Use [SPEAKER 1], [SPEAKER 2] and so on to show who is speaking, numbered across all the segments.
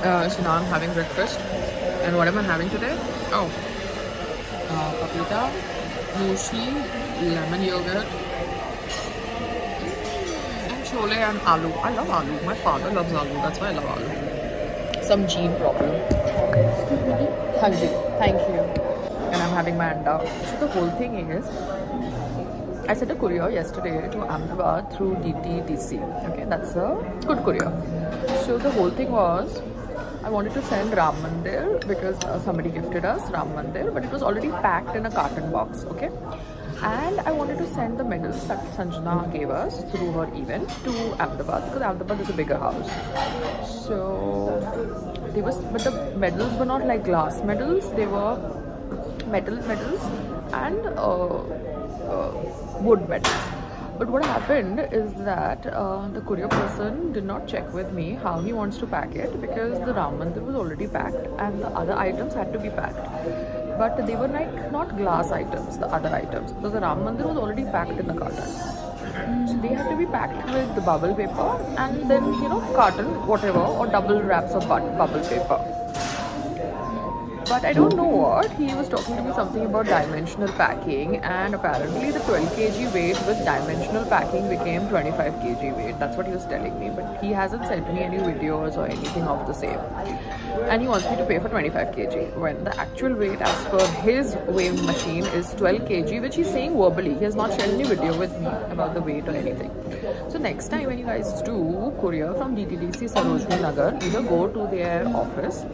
[SPEAKER 1] So now I'm having breakfast. And what am I having today? Oh, papita, muesli, lemon yogurt, and chole and aloo. I love aloo. My father loves aloo. That's why I love aloo. Some gene problem. Hanji. Thank you. And I'm having my anda. So the whole thing is, I sent a courier yesterday to Ahmedabad through DTDC. Okay, that's a good courier. So the whole thing was, I wanted to send Ram Mandir because somebody gifted us Ram Mandir, but it was already packed in a carton box. Okay, and I wanted to send the medals that Sanjana gave us through her event to Ahmedabad because Ahmedabad is a bigger house. So they was, but the medals were not like glass medals; they were metal medals and wood medals. But what happened is that the courier person did not check with me how he wants to pack it because the Ram Mandir was already packed and the other items had to be packed. But they were like not glass items, the other items, because the Ram Mandir was already packed in the carton. So they had to be packed with the bubble paper and then, you know, carton, whatever, or double wraps of bubble paper. But I don't know what. He was talking to me something about dimensional packing, and apparently the 12 kg weight with dimensional packing became 25 kg weight. That's what he was telling me, but he hasn't sent me any videos or anything of the same. And he wants me to pay for 25 kg when the actual weight as per his weighing machine is 12 kg, which he's saying verbally. He has not shared any video with me about the weight or anything. So next time when you guys do courier from DTDC Sarojini Nagar, either go to their office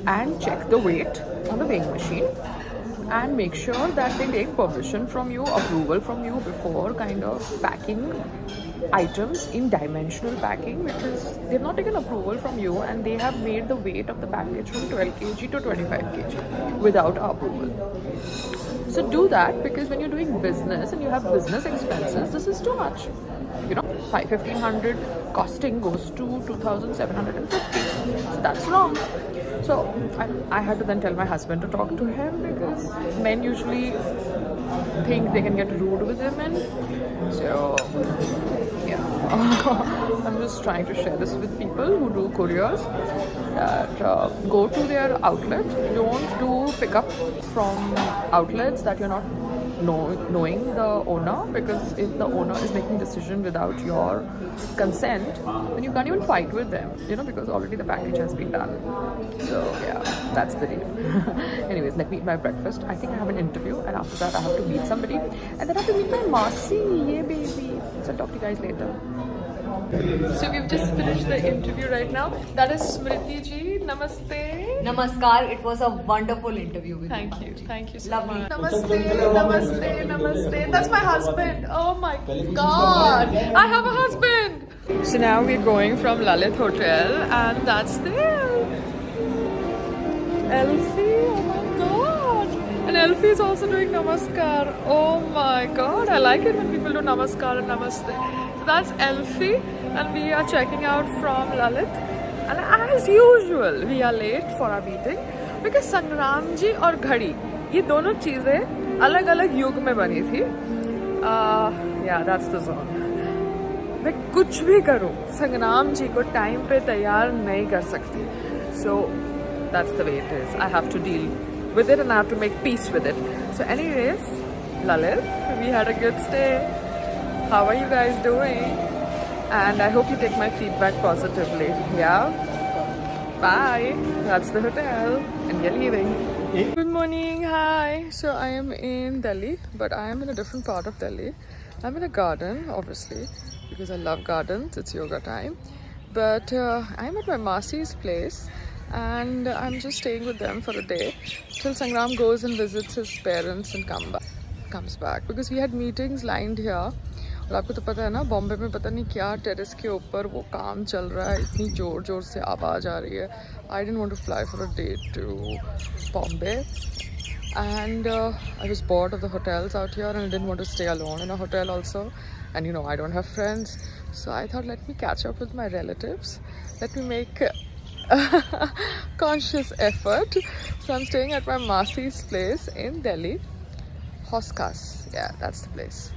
[SPEAKER 1] and check the weight on the weighing machine and make sure that they take permission from you, approval from you before kind of packing items in dimensional packing, because they've not taken approval from you and they have made the weight of the package from 12 kg to 25 kg without approval. So do that, because when you're doing business and you have business expenses, this is too much. You know, 1500 costing goes to 2750. So that's wrong. So I had to then tell my husband to talk to him, because men usually think they can get rude with women. So yeah, I'm just trying to share this with people who do couriers, that go to their outlet. Don't do pickup from outlets that you're not knowing the owner, because if the owner is making decision without your consent, then you can't even fight with them, you know, because already the package has been done. So yeah, that's the deal. Anyways, let me eat my breakfast. I think I have an interview, and after that I have to meet somebody, and then I have to meet my Masi. Yeah, baby. So I'll talk to you guys later. So we've just finished the interview right now. That is Smriti ji. Namaste.
[SPEAKER 2] Namaskar. It was a wonderful interview with
[SPEAKER 1] Thank
[SPEAKER 2] you.
[SPEAKER 1] you. Thank you so
[SPEAKER 2] Lovely.
[SPEAKER 1] much. Namaste. Namaste. Namaste. That's my husband. Oh my God. I have a husband. So now we're going from Lalit Hotel, and that's there. Elfie. Oh my God. And Elfie is also doing namaskar. Oh my God. I like it when people do namaskar and namaste. So that's Elfie, and we are checking out from Lalit. And as usual, we are late for our meeting because संग्राम जी और घड़ी, ये दोनों चीजें अलग-अलग युग में बनी थी. Yeah, that's the song. मैं कुछ भी करूं, संग्राम जी को टाइम पे तैयार नहीं कर सकती. So that's the way it is. I have to deal with it and I have to make peace with it. So anyways, Lalit, we had a good stay. How are you guys doing? And I hope you take my feedback positively. Yeah? Bye. That's the hotel. And we're leaving. Good morning. Hi. So I am in Delhi, but I am in a different part of Delhi. I'm in a garden, obviously, because I love gardens. It's yoga time. But I'm at my Masi's place, and I'm just staying with them for a day till Sangram goes and visits his parents and comes back, because we had meetings lined here. और आपको तो पता है ना, बॉम्बे में पता नहीं क्या टेरेस के ऊपर वो काम चल रहा है, इतनी ज़ोर ज़ोर से आवाज़ आ रही है. I didn't want to fly for a day to Bombay, and I was bored of the hotels out here, and I didn't want to stay alone in a hotel also. And you know, I don't have friends, so I thought, let me catch up with my relatives. Let me make a conscious effort. So I'm staying at my Masi's place in Delhi. Hoskas, yeah, that's the place.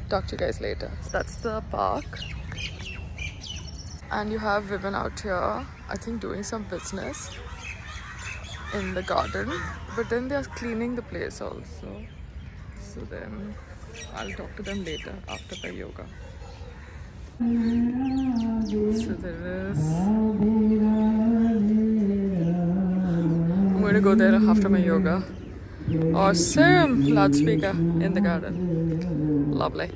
[SPEAKER 1] Talk to you guys later. So that's the park. And you have women out here, I think, doing some business in the garden, but then they are cleaning the place also. So then I'll talk to them later after the yoga. So there is. I'm going to go there after my yoga. Awesome! Loudspeaker in the garden. Lovely.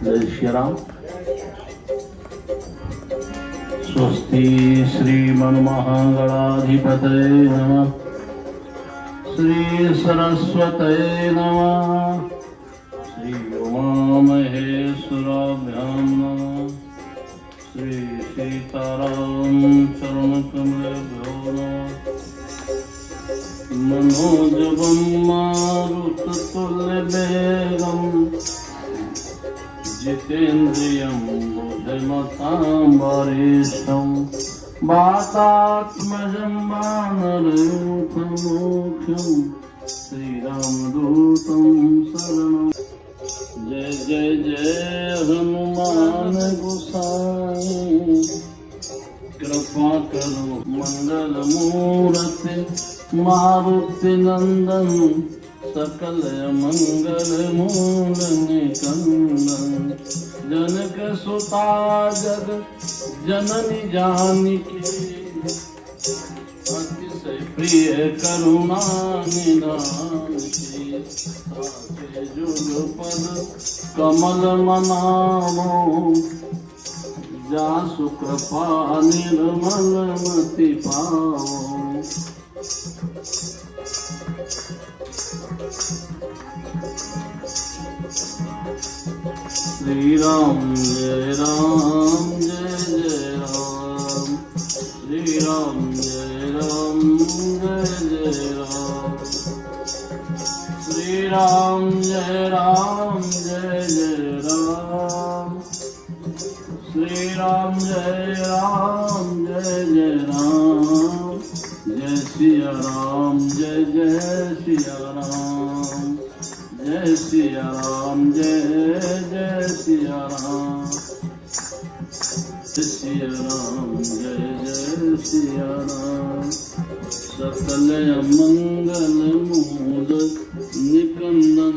[SPEAKER 3] जय श्री राम। स्वस्ति श्रीमन्महागणाधिपतये नमः। श्री सरस्वतये नमः। श्री उमामहेश्वराभ्यां नमः। श्री सीताराम चरणकमलेभ्यो नमः। मनोजवं मारुततुल्यवेगम् जितेन्द्रियं बुद्धिमतां वरिष्ठं वातात्मजं वानरयूथं मुख्यं श्रीरामदूतं शरणं। जय जय जय हनुमान गोसाई कृपा करो मंगल मूर्ति मारुति नंदन सकल मंगल मूल निकंदन। जनक सुता जग जननी जानकी अतिशय प्रिय करुणा निधान की। जुग पद कमल मनावो जासु कृपा निर्मल मति पाओ। श्री राम जय राम जय जय राम। श्री राम जय राम जय जय राम। श्री राम जय राम जय जय राम। श्री राम जय राम जय जय राम। जय सिया राम जय जय सिया राम। जय सिया राम जय जय सिया राम। सिया राम जय जय सिया राम। सकल मंगल मूल निकंदन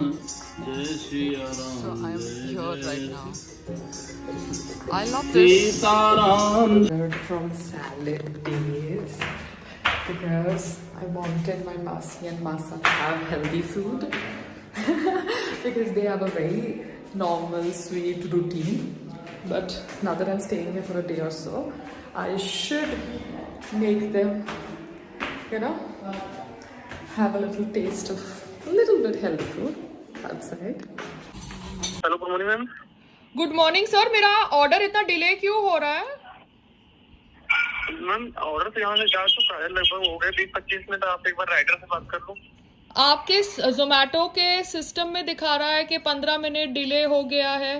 [SPEAKER 3] जय Siya Ram.
[SPEAKER 1] So I'm here right now. I love this.
[SPEAKER 3] Sitaram
[SPEAKER 1] From Salad Days because I wanted my Masi and Masa to have healthy food because they have a very normal sweet routine. But now that I'm staying here for a day or so, I should make them, have a little taste of a little bit healthy food outside.
[SPEAKER 4] Hello good morning ma'am.
[SPEAKER 1] Good morning sir. मेरा order इतना delay क्यों हो रहा है?
[SPEAKER 4] Ma'am order तो यहाँ से जा चुका है, लगभग हो गए 20-25 मिनट। आप एक बार राइडर से बात कर लो।
[SPEAKER 1] आपके जोमेटो के सिस्टम में दिखा रहा है कि 15 मिनट डिले हो गया है।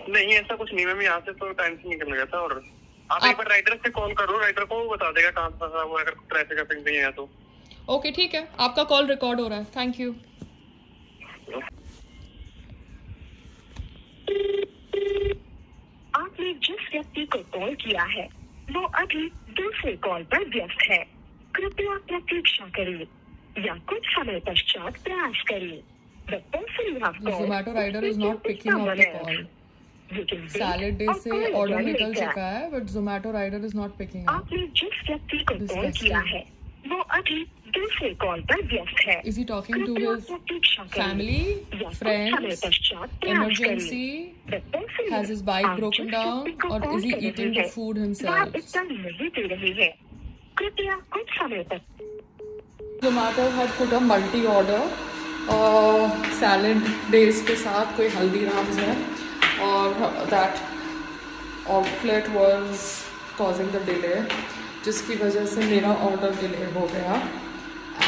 [SPEAKER 4] नहीं ऐसा कुछ नहीं मैम, यहाँ से तो टाइम से निकल गया था ऑर्डर। आप एक बार राइडर से कॉल करो, राइडर को बता देगा कहाँ फंसा हुआ है, अगर ट्रैफिक नहीं है तो।
[SPEAKER 1] ओके ठीक है, आपका कॉल रिकॉर्ड हो रहा है। Thank you.
[SPEAKER 5] आपने जिस व्यक्ति को कॉल किया है वो अभी दूसरे कॉल पर व्यस्त है। कृपया प्रतीक्षा करें या कुछ समय पश्चात प्रयास करें। The person you have called
[SPEAKER 1] Zomato rider is not picking up the call. Salad Day से ऑर्डर निकल चुका है, but Zomato rider is not picking up.
[SPEAKER 5] आपने जिस व्यक्ति को कॉल किया है वो अभी दूसरे कॉल पर व्यस्त है।
[SPEAKER 1] Is he talking to
[SPEAKER 5] कृपया
[SPEAKER 1] his
[SPEAKER 5] प्रतीक्षा करें
[SPEAKER 1] family,
[SPEAKER 5] या कुछ
[SPEAKER 1] friends,
[SPEAKER 5] समय पश्चात प्रयास
[SPEAKER 1] emergency?
[SPEAKER 5] करें। The person
[SPEAKER 1] Has his bike
[SPEAKER 5] आप
[SPEAKER 1] broken
[SPEAKER 5] जिस
[SPEAKER 1] down,
[SPEAKER 5] व्यक्ति को
[SPEAKER 1] or
[SPEAKER 5] कॉल
[SPEAKER 1] is he
[SPEAKER 5] कर रहे
[SPEAKER 1] eating the
[SPEAKER 5] हैं,
[SPEAKER 1] food
[SPEAKER 5] वह
[SPEAKER 1] himself?
[SPEAKER 5] उत्तर नहीं दे रहे हैं। कृपया कुछ समय तक
[SPEAKER 1] Zomato had put a multi-order salad days के साथ कोई हल्दीराम्स है और that outlet was causing the delay जिसकी वजह से मेरा ऑर्डर डिले हो गया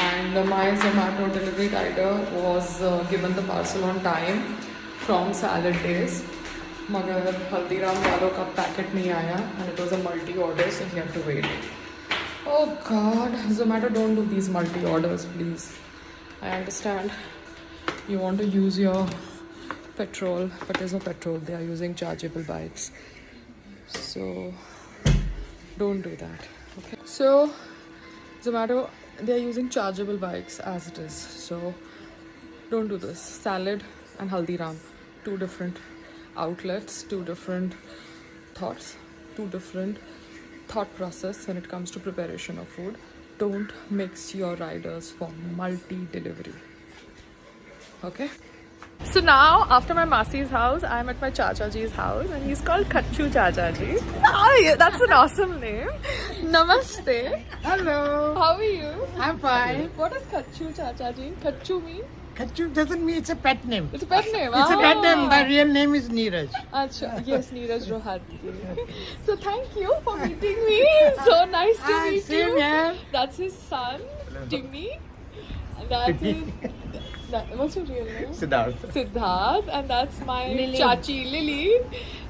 [SPEAKER 1] and my Zomato delivery rider was given the parcel on time from salad days मगर हल्दीराम वालों का पैकेट नहीं आया and it was a multi-order so he had to wait. Oh God, Zomato, don't do these multi-orders, please. I understand you want to use your petrol, but there's no petrol. They are using chargeable bikes, so don't do that. Okay. So Zomato, they are using chargeable bikes as it is. So don't do this. Salad and Haldiram, two different outlets, two different thoughts, two different thought process when it comes to preparation of food. Don't mix your riders for multi-delivery. Okay? So now, after my Masi's house, I'm at my Chacha Ji's house and he's called Kachu Chacha Ji. Oh, yeah, that's an awesome name. Namaste.
[SPEAKER 6] Hello,
[SPEAKER 1] How are you?
[SPEAKER 6] I'm fine.
[SPEAKER 1] What does Kachu Chacha Ji? Kachu mean?
[SPEAKER 6] Kachu doesn't mean it's a pet name.
[SPEAKER 1] It's a pet name.
[SPEAKER 6] It's a pet name.
[SPEAKER 1] Ah.
[SPEAKER 6] My real name is Neeraj.
[SPEAKER 1] Acha, yes, Neeraj Rohati. So thank you for meeting me. So nice to meet
[SPEAKER 6] Same
[SPEAKER 1] you.
[SPEAKER 6] here.
[SPEAKER 1] That's his son, Timmy. And that's his. What's your real name? Siddharth. And that's my chachi Lily.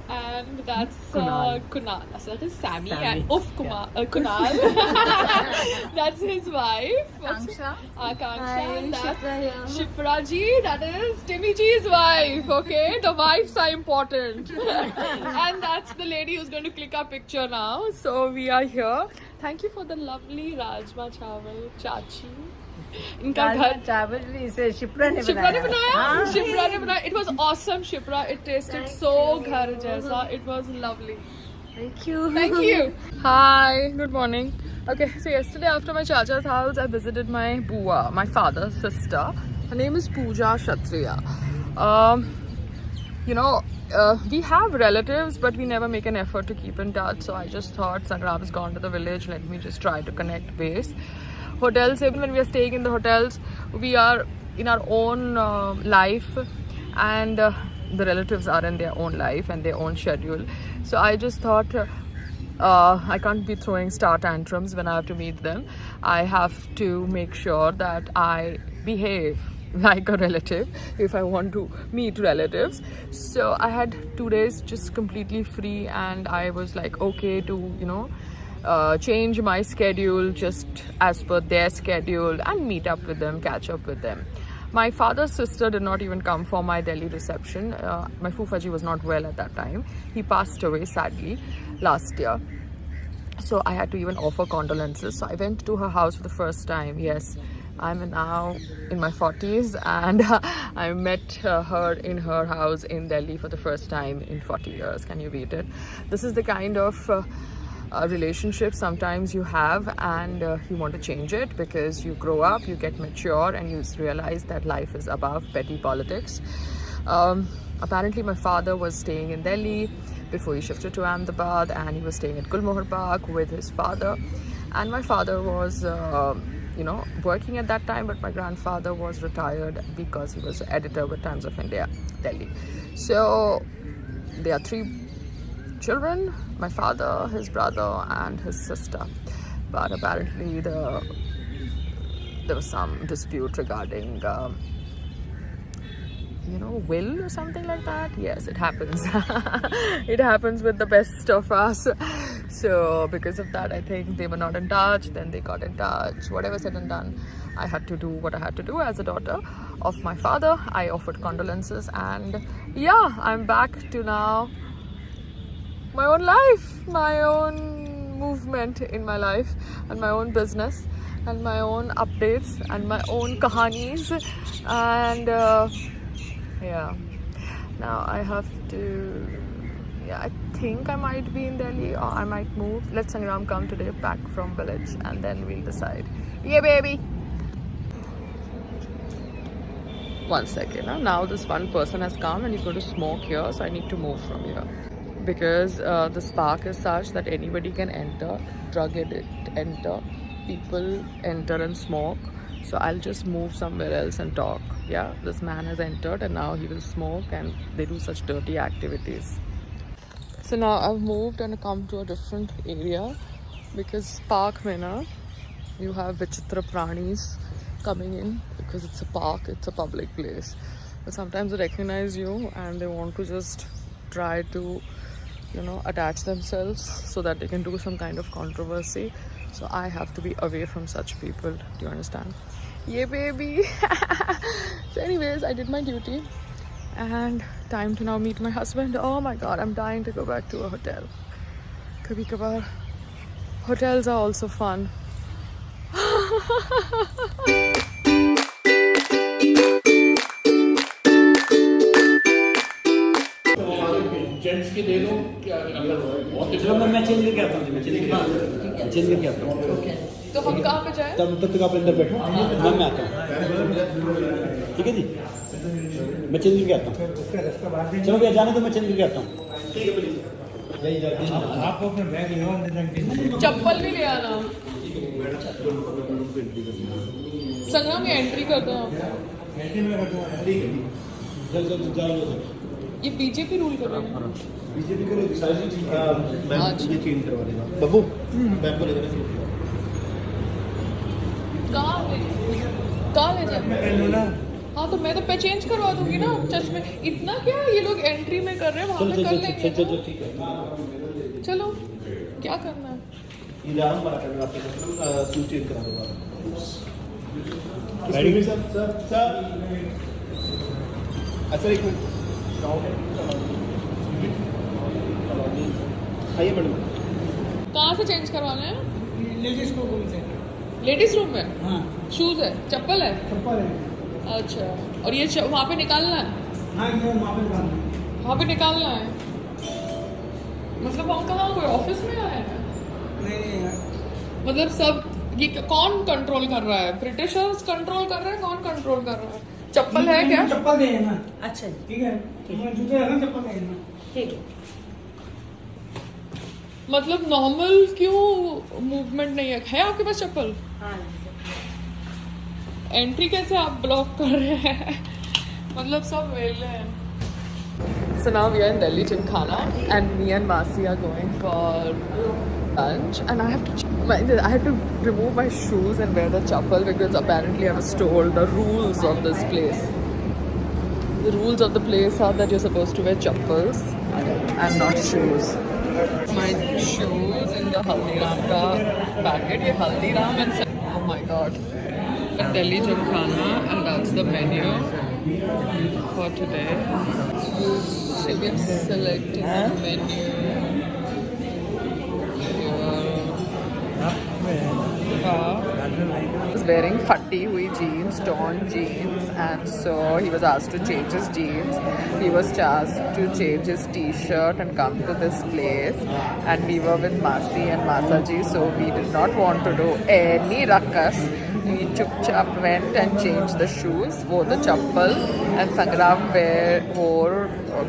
[SPEAKER 1] And that's Kunal. So that is Sammy. And Kunal. That's his wife. Akanksha. And that's Shipra Ji. That is Timmy Ji's wife. Okay, the wives are important. And that's the lady who's going to click our picture now. So we are here. Thank you for the lovely Rajma Chawal Chachi. इनका घर
[SPEAKER 7] चावल इसे शिप्रा ने
[SPEAKER 1] शिप्रा ने
[SPEAKER 7] बनाया।
[SPEAKER 1] बनाया शिप्रा ने बनाया It was awesome, Shipra. It tasted so घर जैसा. It was lovely.
[SPEAKER 7] Thank you.
[SPEAKER 1] Thank you. Hi, good morning. Okay, so yesterday after my Chacha's house, I visited my Bua, my father's sister. Her name is Pooja Kshatriya. We have relatives, but we never make an effort to keep in touch. So I just thought, Sangram's gone to the village. Let me just try to connect base. Hotels, even when we are staying in the hotels, we are in our own life, and the relatives are in their own life and their own schedule. So I just thought I can't be throwing star tantrums when I have to meet them. I have to make sure that I behave like a relative if I want to meet relatives. So I had 2 days just completely free, and I was like, okay to change my schedule just as per their schedule and meet up with them, catch up with them. My father's sister did not even come for my Delhi reception. My Fufaji was not well at that time. He passed away sadly last year. So I had to even offer condolences. So I went to her house for the first time. Yes, I'm now in my 40s, and I met her in her house in Delhi for the first time in 40 years. Can you beat it? This is the kind of relationship sometimes you have, and you want to change it because you grow up, you get mature, and you realize that life is above petty politics. Apparently my father was staying in Delhi before he shifted to Ahmedabad, and he was staying at Gulmohar Bagh with his father, and my father was working at that time, but my grandfather was retired because he was editor with Times of India, Delhi. So there are 3 children, my father, his brother, and his sister. But apparently there was some dispute regarding will or something like that. Yes, it happens. It happens with the best of us. So because of that, I think they were not in touch. Then they got in touch. Whatever said and done, I had to do what I had to do as a daughter of my father. I offered condolences, and yeah, I'm back to now my own life, my own movement in my life, and my own business, and my own updates, and my own kahanis, and now I have to, I think I might be in Delhi, or I might move. Let Sangram come today back from village, and then we'll decide. Yeah, baby. 1 second. Now this one person has come and he's going to smoke here, so I need to move from here. Because this park is such that anybody can enter, drug addict enter, people enter and smoke. So I'll just move somewhere else and talk. Yeah, this man has entered and now he will smoke, and they do such dirty activities. So now I've moved and come to a different area because park mein na, you have Vichitra Pranis coming in because it's a park, it's a public place. But sometimes they recognize you and they want to just try to, attach themselves so that they can do some kind of controversy. So I have to be away from such people. Do you understand? Yeah, baby. So anyways, I did my duty and time to now meet my husband. Oh my god, I'm dying to go back to a hotel. Kabhi kabhar. Hotels are also fun.
[SPEAKER 3] Gents की दे दो क्या अगर बहुत
[SPEAKER 8] चलो मैं change करके आता हूँ चेंज करके आता हूँ
[SPEAKER 1] तो हम कहाँ पे जाएं?
[SPEAKER 8] तब तक आप अंदर बैठो मैं आता हूँ ठीक है जी मैं चेंज करके आता हूँ चलो भैया जाने तो मैं चेंज करके आता हूँ आप अपना बैग लो
[SPEAKER 1] चप्पल भी ले आना। संग्राम में एंट्री करते हैं ये बीजेपी रूल कर रहे हैं।
[SPEAKER 8] बीजेपी को सारी चीज ये चेंज करवा देगा बब्बू बैग को ले जाना
[SPEAKER 1] कहाँ ले जाए? हाँ तो मैं तो पे चेंज करवा दूंगी ना चश्मे। इतना क्या ये लोग एंट्री में कर रहे हैं, वहाँ पे कर लेंगे।
[SPEAKER 8] चलो ठीक है
[SPEAKER 1] चलो क्या करना है?
[SPEAKER 8] ये आराम वाला करना आपको सूट चेंज करा दूंगा रेडी सर अच्छा एक मिनट आइए मैडम
[SPEAKER 1] कहाँ से चेंज करवाना है?
[SPEAKER 6] लेडीज को बोलते हैं।
[SPEAKER 1] लेडीज रूम में?
[SPEAKER 6] हाँ
[SPEAKER 1] शूज है, चप्पल है?
[SPEAKER 6] चप्पल है।
[SPEAKER 1] अच्छा, और ये वहाँ पे निकालना है?
[SPEAKER 6] हाँ ये वहाँ पे निकालना है।
[SPEAKER 1] वहाँ पे निकालना है मतलब वहाँ कहाँ कोई ऑफिस में आया है?
[SPEAKER 6] नहीं
[SPEAKER 1] मतलब सब ये कौन कंट्रोल कर रहा है? ब्रिटिशर्स कंट्रोल कर रहे हैं? कौन कंट्रोल कर रहा है? चप्पल है क्या?
[SPEAKER 6] चप्पल दे ना।
[SPEAKER 7] अच्छा जी
[SPEAKER 6] ठीक है जूते रखना चप्पल दे ना।
[SPEAKER 7] ठीक है
[SPEAKER 1] मतलब नॉर्मल क्यों मूवमेंट नहीं है आपके पास चप्पल?
[SPEAKER 7] हाँ
[SPEAKER 1] एंट्री कैसे आप ब्लॉक कर रहे हैं? मतलब सब वेले हैं। So now we are in Delhi Gymkhana and me and Masi are going for lunch and I have to remove my shoes and wear the chappal because apparently I was told the rules of this place. The rules of the place are that you're supposed to wear chappals and not shoes. My shoes in the Haldiram ka packet. Ye Haldiram and oh my god. Delhi Gymkhana and that's the menu for today. So we are selecting the menu. He was wearing fatti hui jeans, torn jeans, and so he was asked to change his jeans. He was asked to change his t-shirt and come to this place. And we were with Masi and Masaji, so we did not want to do any ruckus. We chup-chup went and changed the shoes, wore the chappal, and Sangram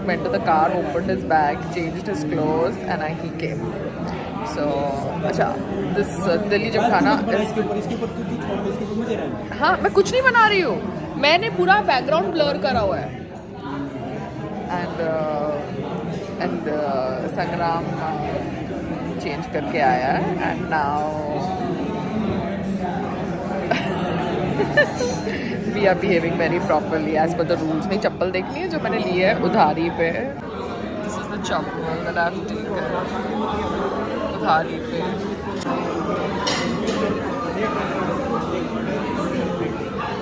[SPEAKER 1] went to the car, opened his bag, changed his clothes, and he came. So, अच्छा, this Delhi Gymkhana is... हाँ, मैं कुछ नहीं बना रही हूँ. मैंने पूरा बैकग्राउंड ब्लर करा हुआ है. And Sangram चेंज करके आया है. And now we are behaving very properly as per the rules. नहीं चप्पल देखनी है जो मैंने ली है उधारी पे. This is the chappal that I've taken. उधारी पे.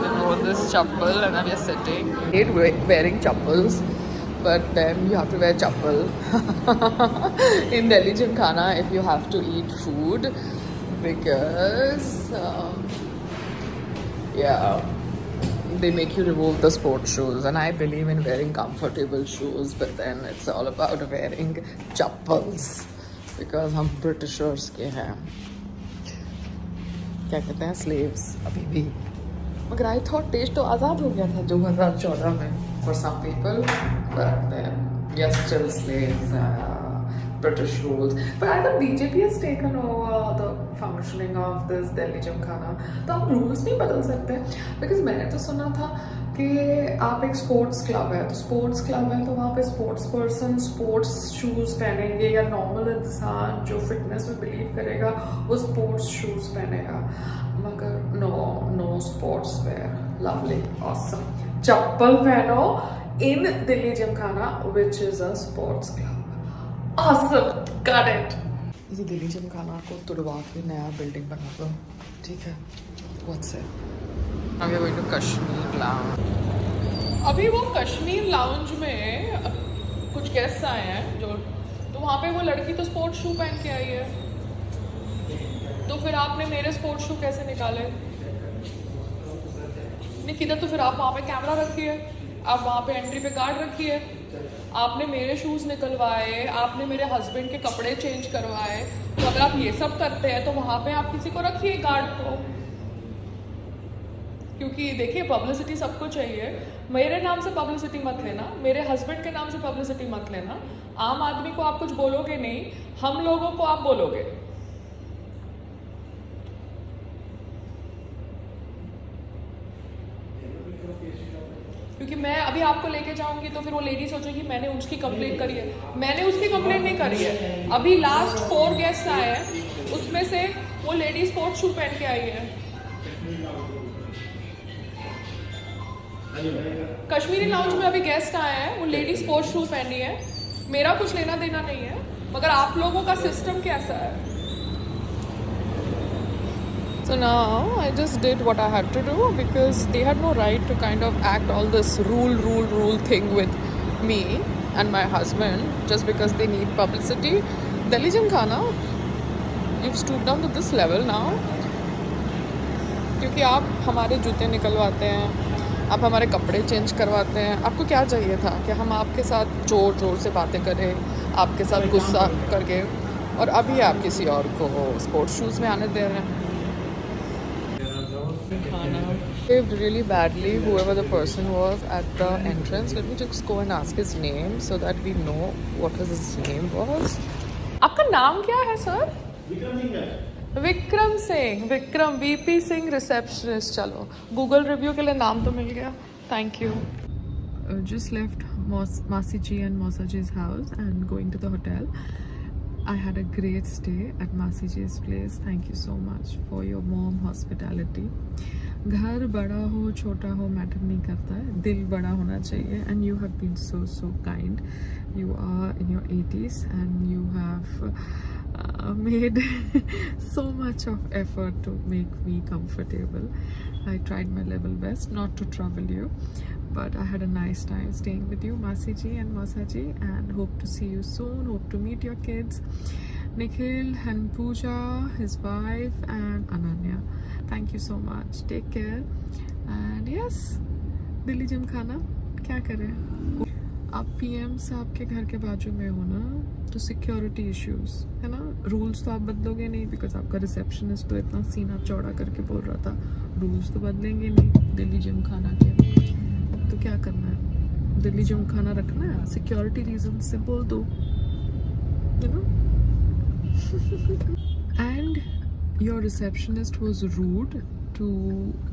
[SPEAKER 1] We wore this chappal and now we are sitting. I hate wearing chappals, but then you have to wear chappal in Delhi Gymkhana if you have to eat food because they make you remove the sports shoes, and I believe in wearing comfortable shoes, but then it's all about wearing chappals because हम Britishers के हैं. क्या कहते हैं slaves अभी भी मगर I thought देश तो आज़ाद हो गया था 2014 में for some people, but yes still slaves, British rules. But I think BJP has taken over the functioning of this Delhi Gymkhana. तो आप rules नहीं बदल सकते, because मैंने तो सुना था कि आप एक स्पोर्ट्स क्लब है, तो स्पोर्ट्स क्लब है तो वहाँ पे स्पोर्ट्स पर्सन स्पोर्ट्स शूज़ पहनेंगे, या नॉर्मल इंसान जो फिटनेस में बिलीव करेगा वो स्पोर्ट्स शूज़ पहनेगा, मगर no sports wear. Lovely, awesome. चप्पल पहनो in Delhi Gymkhana which is a sports club. Awesome, got it. ये दिल्ली जिमखाना को तुड़वा के नया बिल्डिंग बना दो, ठीक है? What's it? Now we are going to Kashmir lounge. अभी वो कश्मीर लाउंज में कुछ गेस्ट आए हैं जो, तो वहाँ पे वो लड़की तो स्पोर्ट्स शू पहन के आई है, तो फिर आपने मेरे स्पोर्ट्स शू कैसे निकाले? निकिता, तो फिर आप वहाँ पे कैमरा रखिए, आप वहाँ पे एंट्री पे गार्ड रखिए. आपने मेरे शूज़ निकलवाए, आपने मेरे हस्बैंड के कपड़े चेंज करवाए, तो अगर आप ये सब करते हैं तो वहाँ पे आप किसी को रखिए गार्ड को, क्योंकि देखिए पब्लिसिटी सबको चाहिए. मेरे नाम से पब्लिसिटी मत लेना, मेरे हस्बैंड के नाम से पब्लिसिटी मत लेना. आम आदमी को आप कुछ बोलोगे नहीं, हम लोगों को आप बोलोगे. क्योंकि मैं अभी आपको लेके जाऊंगी तो फिर वो लेडी सोचेगी मैंने उसकी कंप्लेंट करी है. मैंने उसकी कंप्लेंट नहीं करी है. अभी लास्ट 4 गेस्ट आए हैं, उसमें से वो लेडी स्पोर्ट्स शू पहन के आई है. कश्मीरी लाउंज में अभी गेस्ट आए हैं, वो लेडी स्पोर्ट्स शू पहनी है. मेरा कुछ लेना देना नहीं है, मगर आप लोगों का सिस्टम कैसा है? So now I just did what I had to do, because they had no right to kind of act all this rule thing with me and my husband just because they need publicity. Delhi Gymkhana, you've stooped down to this level now. क्योंकि आप हमारे जूते निकलवाते हैं, आप हमारे कपड़े change करवाते हैं. आपको क्या चाहिए था कि हम आपके साथ जोर से बातें करें, आपके साथ गुस्सा करके, और अभी आप किसी और को स्पोर्ट्स शूज़ में आने दे रहे हैं. Behaved really badly, whoever the person was at the entrance. Let me just go and ask his name so that we know what his name was. आपका नाम क्या है sir? Vikram Singh. Vikram VP Singh receptionist. चलो Google review के लिए नाम तो मिल गया. Thank you. Just left Masi ji and Mausa ji's house and going to the hotel. I had a great stay at Masi ji's place. Thank you so much for your warm hospitality. घर बड़ा हो छोटा हो matter नहीं करता है, दिल बड़ा होना चाहिए. And you have been so kind. You are in your 80s and you have made so much of effort to make me comfortable. I tried my level best not to trouble you, but I had a nice time staying with you, Masi ji and Mausa ji, and hope to see you soon. Hope to meet your kids, Nikhil and Pooja, his wife, and Ananya. Thank you so much. Take care. And yes, Delhi Gymkhana क्या करें. आप PM साहब के घर के बाजू में हो ना, तो सिक्योरिटी इश्यूज है ना. रूल्स तो आप बदलोगे नहीं, बिकॉज आपका रिसेप्शनिस्ट तो इतना सीना चौड़ा करके बोल रहा था. रूल्स तो बदलेंगे नहीं दिल्ली जिमखाना के. तो क्या करना है? दिल्ली जिमखाना रखना है, सिक्योरिटी रीजन से बोल दो, you know. And your receptionist was rude to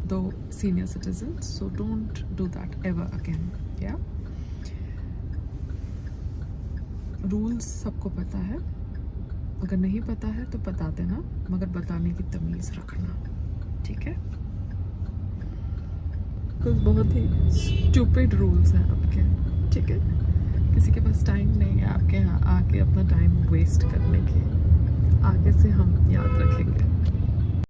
[SPEAKER 1] the senior citizens, so don't do that ever again. Yeah, rules सबको पता है, अगर नहीं पता है तो बता देना, मगर बताने की तमीज़ रखना, ठीक है? कुछ बहुत ही stupid rules हैं आपके, ठीक है? किसी के पास टाइम नहीं है आपके यहाँ आके अपना टाइम वेस्ट करने की. आगे से हम याद रखेंगे.